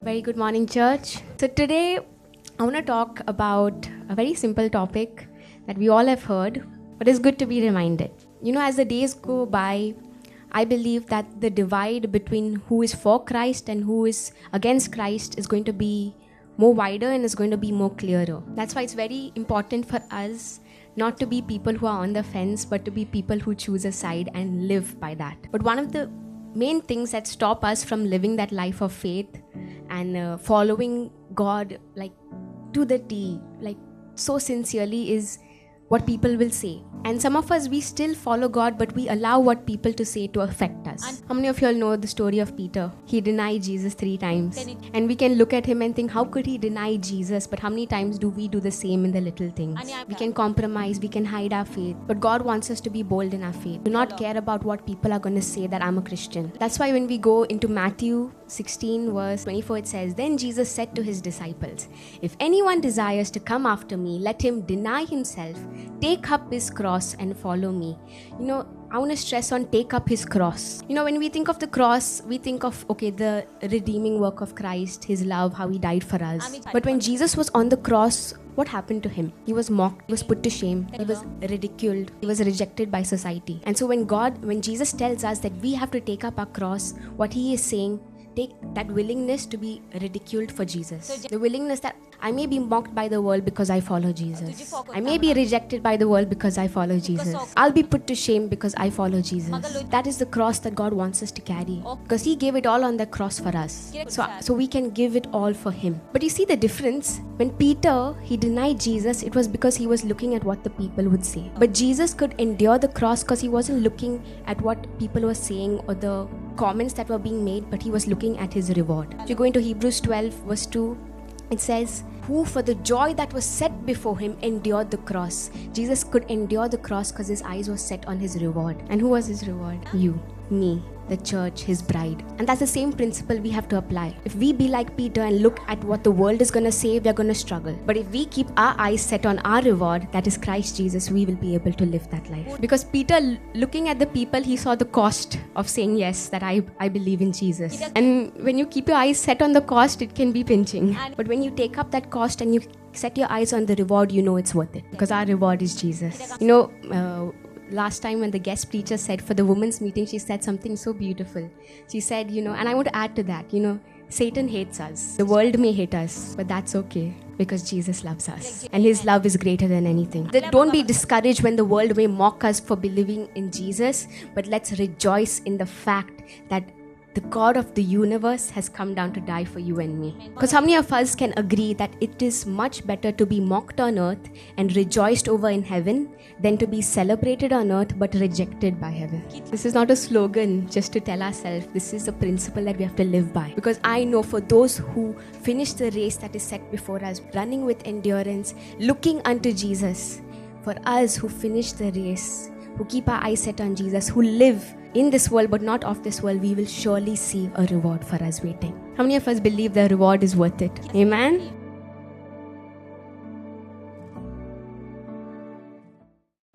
Very good morning, church. So today I want to talk about a very simple topic that we all have heard, but it's good to be reminded. As the days go by, I believe that the divide between who is for Christ and who is against Christ is going to be more wider and is going to be more clearer. That's why it's very important for us not to be people who are on the fence, but to be people who choose a side and live by that. But one of the main things that stop us from living that life of faith and following God to the T, so sincerely, is what people will say. And some of us, we still follow God, but we allow what people to say to affect us. How many of you all know the story of Peter? He denied Jesus 3 times. And we can look at him and think, how could he deny Jesus? But how many times do we do the same in the little things? We can compromise, we can hide our faith. But God wants us to be bold in our faith. Do not care about what people are going to say that I'm a Christian. That's why when we go into Matthew 16 verse 24, it says, Then Jesus said to his disciples, If anyone desires to come after me, let him deny himself, take up his cross and follow me. I want to stress on take up his cross. When we think of the cross, we think of, the redeeming work of Christ, his love, how he died for us. But when Jesus was on the cross, what happened to him? He was mocked, he was put to shame, he was ridiculed, he was rejected by society. And so when Jesus tells us that we have to take up our cross, what he is saying, take that willingness to be ridiculed for Jesus. The willingness that I may be mocked by the world because I follow Jesus. I may be rejected by the world because I follow Jesus. I'll be put to shame because I follow Jesus. That is the cross that God wants us to carry. Because he gave it all on the cross for us. So we can give it all for him. But you see the difference? When Peter, he denied Jesus, it was because he was looking at what the people would say. But Jesus could endure the cross because he wasn't looking at what people were saying or the comments that were being made, but he was looking at his reward. If you go into Hebrews 12 verse 2, it says, who for the joy that was set before him endured the cross. Jesus could endure the cross because his eyes were set on his reward. And who was his reward? You, me, the church, his bride. And that's the same principle we have to apply. If we be like Peter and look at what the world is going to say, we're going to struggle. But if we keep our eyes set on our reward, that is Christ Jesus, we will be able to live that life. Because Peter, looking at the people, he saw the cost of saying yes, that I believe in Jesus. And when you keep your eyes set on the cost, it can be pinching. But when you take up that cost and you set your eyes on the reward, you know it's worth it. Because our reward is Jesus. Last time when the guest preacher said for the women's meeting, she said something so beautiful. She said, and I want to add to that, Satan hates us. The world may hate us, but that's okay because Jesus loves us. And his love is greater than anything. Don't be discouraged when the world may mock us for believing in Jesus, but let's rejoice in the fact that the God of the universe has come down to die for you and me. Because how many of us can agree that it is much better to be mocked on earth and rejoiced over in heaven than to be celebrated on earth but rejected by heaven? This is not a slogan just to tell ourselves. This is a principle that we have to live by. Because I know for those who finish the race that is set before us, running with endurance, looking unto Jesus, for us who finish the race, who keep our eyes set on Jesus, who live in this world but not of this world, we will surely see a reward for us waiting. How many of us believe the reward is worth it? Amen?